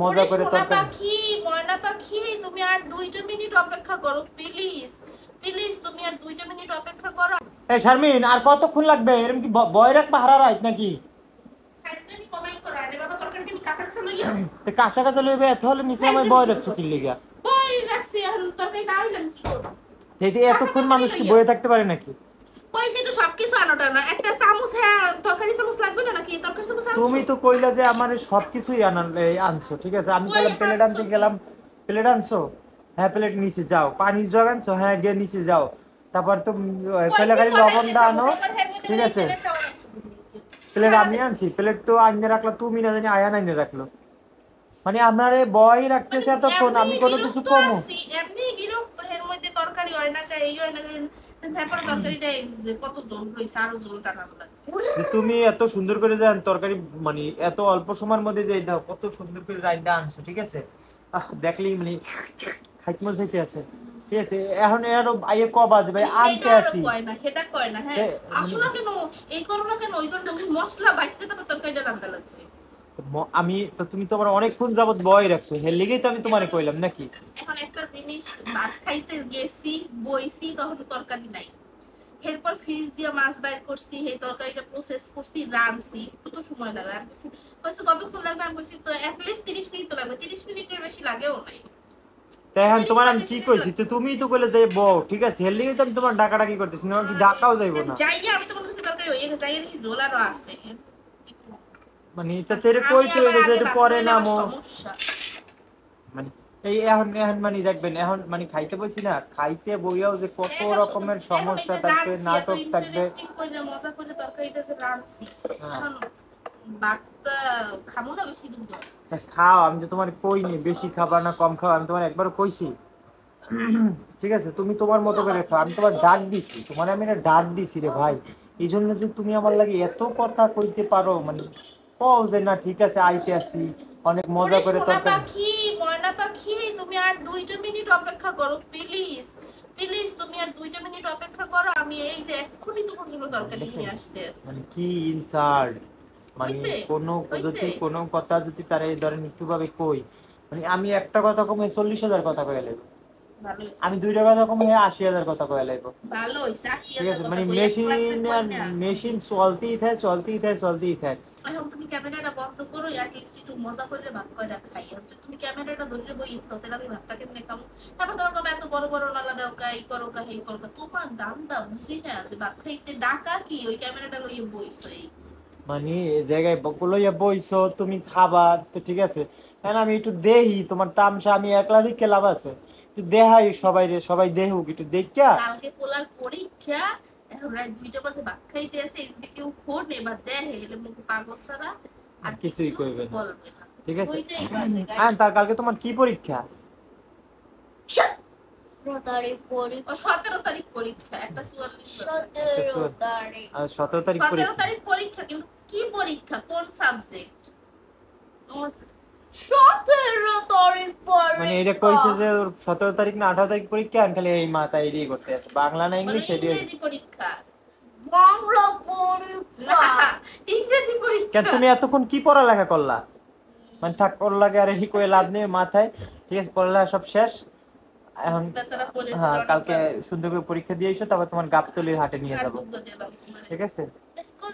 মজা করে সোনা তরকারি। পাখি, ময়না পাখি, তুমি আর 2টা মিনিট অপেক্ষা করো প্লিজ। প্লিজ তুমি আর 2টা মিনিট অপেক্ষা করো। এই শারমিন, আর কতক্ষণ লাগবে? এরকম কি বয় রাখবা হারা রাত নাকি? ফাইজলামি কমাই করো। আরে বাবা, তরকারি তুমি কাঁচা কাঁচা লইয়া তো কাঁচা কাঁচা লইবে এত হলে নিচে আমার ফাইজলামি বয় শুরু রাখছো কি করছে। লিগা? বই রাখছি, এখন তরকারি না হইলে আমি কি করবো? সেইতে কাঁচা এতক্ষণ তরকারি মানুষ কি লইয়া বয়ে থাকতে পারে নাকি? কইছি তো সবকিছু আনোটা না, একটা চামচ, হ্যাঁ তরকারি চামচ লাগবে না নাকি? তরকারি চামচ তুমি আনছো? তো কইলা যে আমার সবকিছুই আনছো, ঠিক আছে, আমি কই কইলাম প্লেট আনছো আনতে কি? গেলাম। প্লেট আনছো? হ্যাঁ প্লেট নিচে যাও। পানির জগ আনছো? হ্যাঁ গিয়ে নিচে যাও। তারপর তো কইলা কইছি খালি কড়াইতে লবণটা চামচ, আনো, আবার হ্যাঁ মধ্যে ঠিক এই আছে। প্লেটটা আনছো। প্লেট আমি আনছি, প্লেট তো আইনে রাখলো তুমি, না জানি আয়ান আইনে রাখলো। মানে আমারে বয় মানে রাখতেছে এতক্ষণ, এমনি আমি কোনো কিছু বিরক্ত কমো? আছি, এমনি বিরক্ত। এর মধ্যে তরকারি হয় না, এই হয় না, তারপরে তরকারিটা এই যে কত ঝোল রয়েছে, আরো ঝোল টানা লাগে। যে তুমি এত সুন্দর করে যান তরকারি, মানে এত অল্প সময়ের মধ্যে যে দাও কত সুন্দর করে রাইন্দা আনছো, ঠিক আছে। দেখলেই মানে খাইতে মন চাইতে আছে, ঠিক আছে। এখন এর আইয়ে ক বাজে ভাই, আনতে সেটা আরো আসি। কয় না, সেটা কয় না, হ্যাঁ। মানে আসো না কেন, এই করো না কেন, ওই করো না, মশলা বাইটতে তারপর তরকারিটা রান্না লাগছে। আমি তো, তুমি তো আমার অনেকক্ষণ যাবত বয় রাখছো, হের লেগেই তো আমি তোমারে এখন কইলাম নাকি। এখন একটা জিনিস, ভাত খাইতে গেছি, বইছি, তখন তরকারি নাই। এরপর ফ্রিজ দিয়ে মাছ বাইর করছি, এই তরকারিটা প্রসেস করছি, রাঁধছি, একটু তো সময় লাগে। আমি বলছি কইছে কতক্ষণ লাগবে, আমি বলছি তো অ্যাটলিস্ট 30 মিনিট তো লাগবে। 30 মিনিটের বেশি লাগেও নাই। তাই এখন তিরিশ তোমার আমি পঁয়ত্রিশ কি মিনিট কইছি? লাগে। তো তুমিই তো কইলে যে বউ, ঠিক আছে, হের লেগেই তো আমি তোমার ডাকাডাকি করতেছি, না কি ডাকাও যাইবো না। যাইয়া আমি তো মনে করছি তরকারি হয়ে গেছে, যাইয়া দেখি ঝোল আরো আছে। মানে এটা তেরে আমি কইতে আবার হইলো যে আগে এটা ভাত পরে খাইলে আবার নামো। সমস্যা। মানে এই এখন এখন মানে দেখবেন, এখন মানে খাইতে বসি না, খাইতে বইয়াও যে কত এখন রকমের এখন এই সমস্যা যে থাকবে, রাঁধছি, এত নাটক থাকবে। ইন্টারেস্টিং করে মজা করে তরকারিটা যে রাঁধছি, হ্যাঁ, এখন ভাতটা খামো না বেশি দুধ। তা খাও, আমি তো তোমার কইনি বেশি খাবার না কম খাও, আমি তোমার একবার কইছি। ঠিক আছে, তুমি তোমার মতো করে খাও, আমি তোমার ডাক দিছি, তোমার আমি একটা ডাক দিছি রে ভাই। এই জন্য যে তুমি আমার লাগে এত কথা কইতে পারো, মানে কও যে না ঠিক আছে আইতে আসি, অনেক মজা ওরে করে সোনা তরকারি। পাখি, ময়না পাখি, তুমি আর 2টা মিনিট অপেক্ষা করো প্লিজ। প্লিজ তুমি আর 2টা মিনিট অপেক্ষা করো, আমি এই যে এক্ষুনি তোমার জন্য তরকারি দেখছেন নিয়ে আসতে আসি। মানে কি ইনসাল্ট, মানে হইছে? কোনো হইছে? যদি কোনো কথা যদি তারা এই ধরেন একটু ভাবে কই, মানে আমি একটা কথা কমে 40,000 কথা কয়ে লাগবো। ভালো হইছে। আমি দুইটা কথা কমে 80,000 কথা কয়ে লাগবো। ভালো হইছে, ঠিক 80,000 আছে, কথা মানে কই, 1 লাখ যে মেশিন কই না। মেশিন চলতেই থাকে চলতেই থাকে চলতেই থাকে। এখন তুমি ক্যামেরাটা বন্ধ করো, অ্যাটলিস্ট একটু মজা করে ভাত কয়টা খাই। হচ্ছে তুমি ক্যামেরাটা ধরে বই থাও, তাহলে আমি ভাতটা কেমনে খাবো? তারপর তোমার কবে এত বড় বড় নালা দাও কা, এই করো কা, এই করো কা, তোমার দাম দাও বুঝি না যে ভাত খাইতে ডাকা কি ওই ক্যামেরাটা লইয়ে বইছো এই। মানে এই জায়গায় লইয়া বইছো তুমি খাবা, তো ঠিক আছে। এখন আমি একটু দেহি তোমার তামসা, আমি একলা দিকে লাভ আছে? একটু দেখাই সবাই রে, সবাই দেখুক একটু দেখা। কালকে পোলার পরীক্ষা, এখন রাত 2টা বাজে ভাত খাইতে আসে, এদিকে কেউ ফোনে বা দেখে, এলে মুখ পাগল ছাড়া আর কিছুই কিছু কইবে না, বলবে না। ঠিক আছে। 2টাই বাজে হ্যাঁ, গাইস। তার কালকে তোমার কি পরীক্ষা? 17 তারিখ পরীক্ষা, 17 তারিখ পরীক্ষা, একটা 44 একটা 17 তারিখ। আর 17 তারিখ 17 পরীক্ষা। তারিখ পরীক্ষা, কিন্তু কি পরীক্ষা, কোন সাবজেক্ট? 17 তারিখ মানে এটা পরীক্ষা। কইছে যে ওর 17 তারিখ না 18 তারিখ পরীক্ষা, আর খালি এই মাথা এড়িয়ে করতে আছে, বাংলা না বলে ইংলিশ এড়িয়ে। ইংরেজি পরীক্ষা। বাংলা পরীক্ষা না, ইংরেজি কেন পরীক্ষা। তুমি এতক্ষণ কি পড়ালেখা করলা? মানে থাক, ওর লাগে আর হি কয়ে লাভ নেই মাথায়। ঠিক আছে, পড়ালেখা সব শেষ এখন। বেচারা পড়ে টড়ে হ্যাঁ, কালকে অনেকবার সুন্দর করে পরীক্ষা দিয়ে এসো, তারপর তোমার গাবতলির হাটে নিয়ে আর যাবো, বুদ্ধ দিলাম তোমার। ঠিক আছে। স্কুল